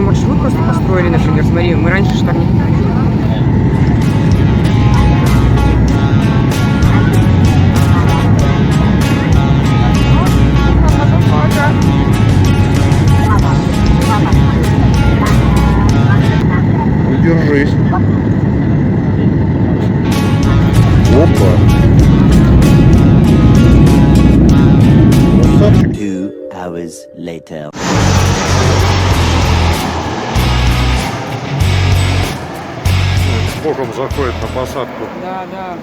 маршрут просто построили, например. Смотри, мы раньше ж так не... Держись. Опа. Красавчик. 2 hours later. Боком заходит на посадку. Да.